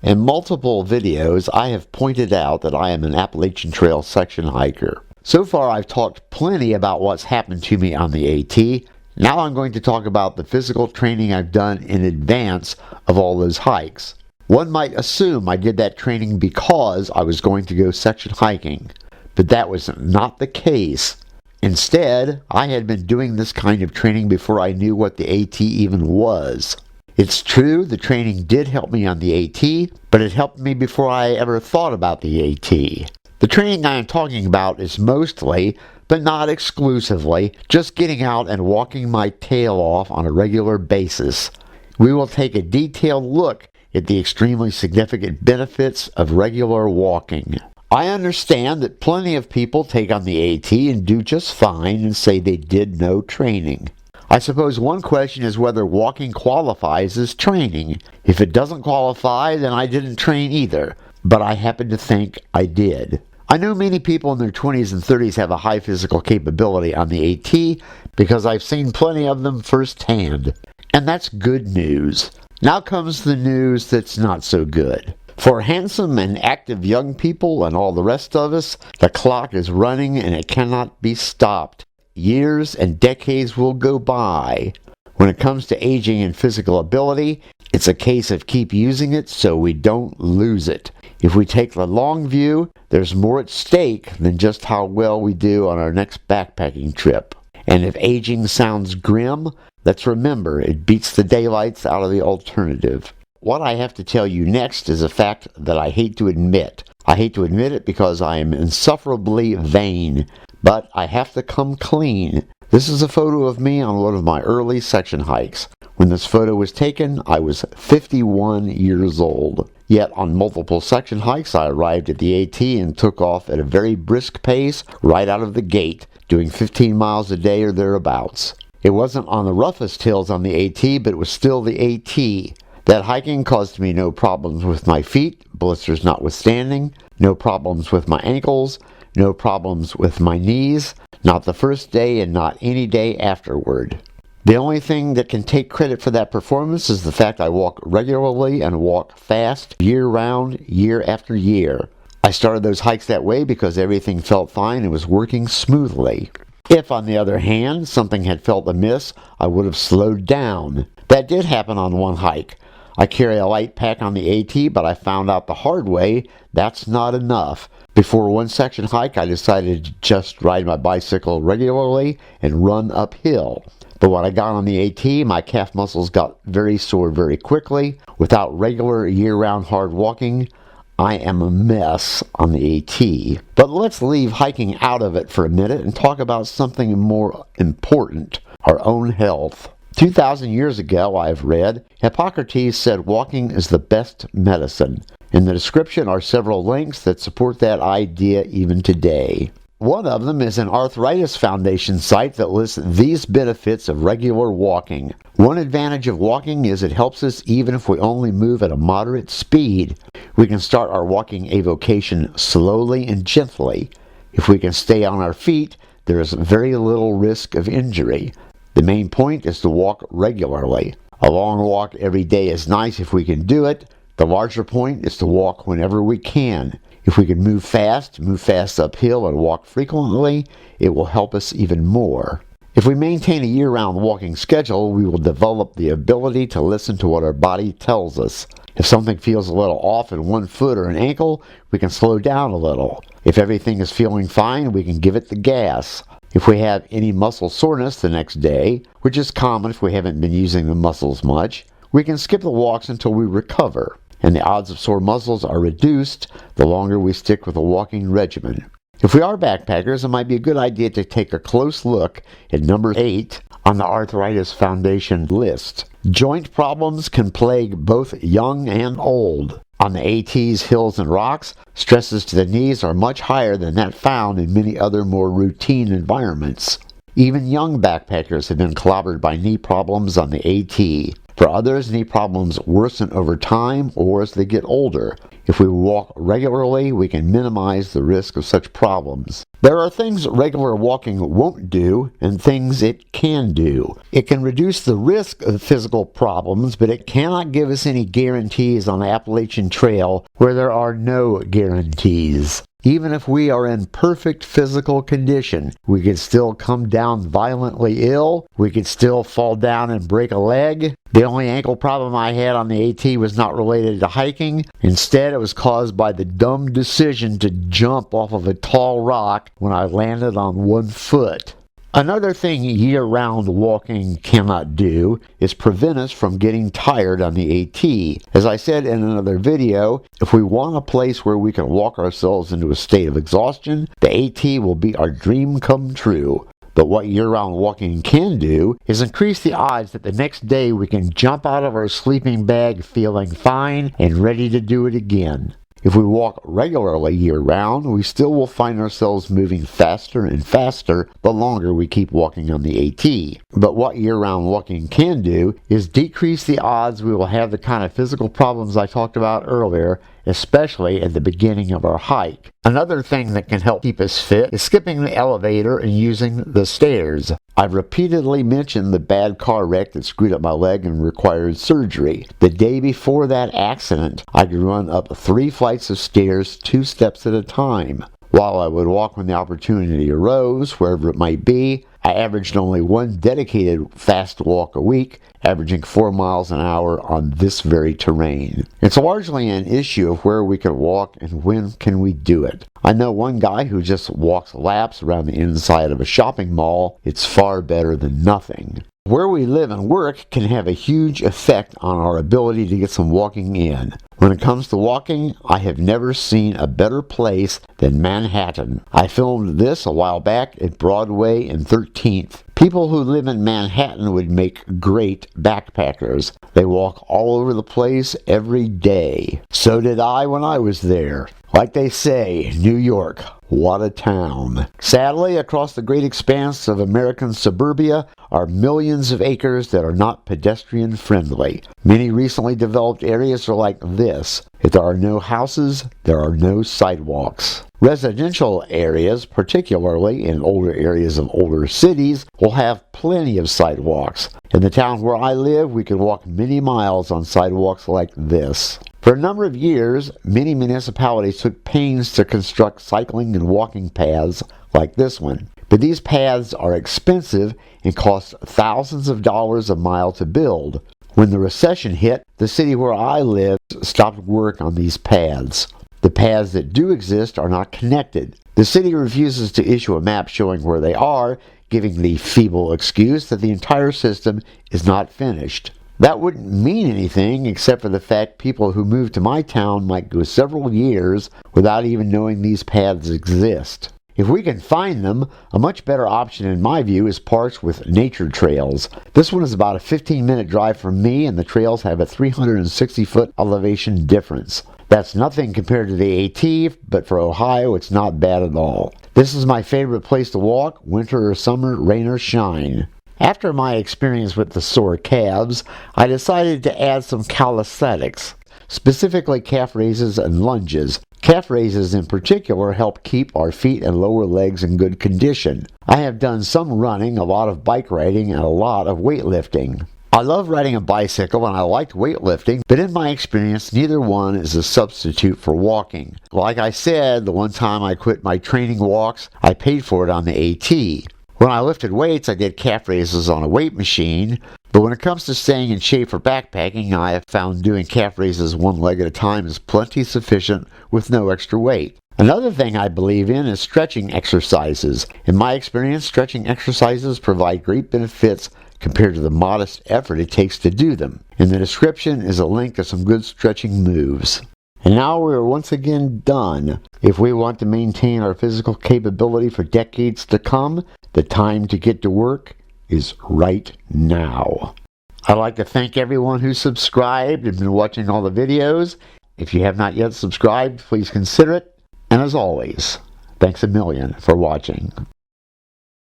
In multiple videos, I have pointed out that I am an Appalachian Trail section hiker. So far, I've talked plenty about what's happened to me on the AT. Now I'm going to talk about the physical training I've done in advance of all those hikes. One might assume I did that training because I was going to go section hiking, but that was not the case. Instead, I had been doing this kind of training before I knew what the AT even was. It's true, the training did help me on the AT, but it helped me before I ever thought about the AT. The training I am talking about is mostly, but not exclusively, just getting out and walking my tail off on a regular basis. We will take a detailed look at the extremely significant benefits of regular walking. I understand that plenty of people take on the AT and do just fine and say they did no training. I suppose one question is whether walking qualifies as training. If it doesn't qualify, then I didn't train either, but I happen to think I did. I know many people in their 20s and 30s have a high physical capability on the AT because I've seen plenty of them firsthand, and that's good news. Now comes the news that's not so good. For handsome and active young people and all the rest of us, the clock is running and it cannot be stopped. Years and decades will go by. When it comes to aging and physical ability, it's a case of keep using it so we don't lose it. If we take the long view, there's more at stake than just how well we do on our next backpacking trip. And if aging sounds grim, let's remember it beats the daylights out of the alternative. What I have to tell you next is a fact that I hate to admit. I hate to admit it because I am insufferably vain. But I have to come clean. This is a photo of me on one of my early section hikes. When this photo was taken, I was 51 years old. Yet on multiple section hikes, I arrived at the AT and took off at a very brisk pace right out of the gate, doing 15 miles a day or thereabouts. It wasn't on the roughest hills on the AT, but it was still the AT. That hiking caused me no problems with my feet, blisters notwithstanding, no problems with my ankles, no problems with my knees, not the first day and not any day afterward. The only thing that can take credit for that performance is the fact I walk regularly and walk fast year-round, year after year. I started those hikes that way because everything felt fine and was working smoothly. If, on the other hand, something had felt amiss, I would have slowed down. That did happen on one hike. I carry a light pack on the AT, but I found out the hard way that's not enough. Before one section hike, I decided to just ride my bicycle regularly and run uphill. But when I got on the AT, my calf muscles got very sore very quickly. Without regular year-round hard walking, I am a mess on the AT. But let's leave hiking out of it for a minute and talk about something more important, our own health. 2,000 years ago, I've read, Hippocrates said walking is the best medicine. In the description are several links that support that idea even today. One of them is an Arthritis Foundation site that lists these benefits of regular walking. One advantage of walking is it helps us even if we only move at a moderate speed. We can start our walking avocation slowly and gently. If we can stay on our feet, there is very little risk of injury. The main point is to walk regularly. A long walk every day is nice if we can do it. The larger point is to walk whenever we can. If we can move fast uphill, and walk frequently, it will help us even more. If we maintain a year-round walking schedule, we will develop the ability to listen to what our body tells us. If something feels a little off in one foot or an ankle, we can slow down a little. If everything is feeling fine, we can give it the gas. If we have any muscle soreness the next day, which is common if we haven't been using the muscles much, we can skip the walks until we recover, and the odds of sore muscles are reduced the longer we stick with a walking regimen. If we are backpackers, it might be a good idea to take a close look at number 8 on the Arthritis Foundation list. Joint problems can plague both young and old. On the AT's hills and rocks, stresses to the knees are much higher than that found in many other more routine environments. Even young backpackers have been clobbered by knee problems on the AT. For others, knee problems worsen over time or as they get older. If we walk regularly, we can minimize the risk of such problems. There are things regular walking won't do and things it can do. It can reduce the risk of physical problems, but it cannot give us any guarantees on the Appalachian Trail where there are no guarantees. Even if we are in perfect physical condition, we could still come down violently ill, we could still fall down and break a leg. The only ankle problem I had on the AT was not related to hiking. Instead, it was caused by the dumb decision to jump off of a tall rock when I landed on one foot. Another thing year-round walking cannot do is prevent us from getting tired on the AT. As I said in another video, if we want a place where we can walk ourselves into a state of exhaustion, the AT will be our dream come true. But what year-round walking can do is increase the odds that the next day we can jump out of our sleeping bag feeling fine and ready to do it again. If we walk regularly year-round, we still will find ourselves moving faster and faster the longer we keep walking on the AT. But what year-round walking can do is decrease the odds we will have the kind of physical problems I talked about earlier, especially at the beginning of our hike. Another thing that can help keep us fit is skipping the elevator and using the stairs. I've repeatedly mentioned the bad car wreck that screwed up my leg and required surgery. The day before that accident, I could run up 3 flights of stairs 2 steps at a time. While I would walk when the opportunity arose, wherever it might be, I averaged only 1 dedicated fast walk a week, averaging 4 miles an hour on this very terrain. It's largely an issue of where we can walk and when can we do it. I know one guy who just walks laps around the inside of a shopping mall. It's far better than nothing. Where we live and work can have a huge effect on our ability to get some walking in. When it comes to walking, I have never seen a better place than Manhattan. I filmed this a while back at Broadway and 13th. People who live in Manhattan would make great backpackers. They walk all over the place every day. So did I when I was there. Like they say, New York, what a town. Sadly, across the great expanse of American suburbia are millions of acres that are not pedestrian friendly. Many recently developed areas are like this. If there are no houses, there are no sidewalks. Residential areas, particularly in older areas of older cities, will have plenty of sidewalks. In the town where I live, we can walk many miles on sidewalks like this. For a number of years, many municipalities took pains to construct cycling and walking paths like this one. But these paths are expensive and cost thousands of dollars a mile to build. When the recession hit, the city where I live stopped work on these paths. The paths that do exist are not connected. The city refuses to issue a map showing where they are, giving the feeble excuse that the entire system is not finished. That wouldn't mean anything except for the fact people who move to my town might go several years without even knowing these paths exist. If we can find them, a much better option in my view is parks with nature trails. This one is about a 15-minute drive from me, and the trails have a 360-foot elevation difference. That's nothing compared to the AT, but for Ohio it's not bad at all. This is my favorite place to walk, winter or summer, rain or shine. After my experience with the sore calves, I decided to add some calisthenics, specifically calf raises and lunges. Calf raises in particular help keep our feet and lower legs in good condition. I have done some running, a lot of bike riding, and a lot of weightlifting. I love riding a bicycle and I liked weightlifting, but in my experience, neither one is a substitute for walking. Like I said, the one time I quit my training walks, I paid for it on the AT. When I lifted weights, I did calf raises on a weight machine, but when it comes to staying in shape for backpacking, I have found doing calf raises one leg at a time is plenty sufficient with no extra weight. Another thing I believe in is stretching exercises. In my experience, stretching exercises provide great benefits compared to the modest effort it takes to do them. In the description is a link to some good stretching moves. And now we are once again done. If we want to maintain our physical capability for decades to come, the time to get to work is right now. I'd like to thank everyone who subscribed and been watching all the videos. If you have not yet subscribed, please consider it. And as always, thanks a million for watching.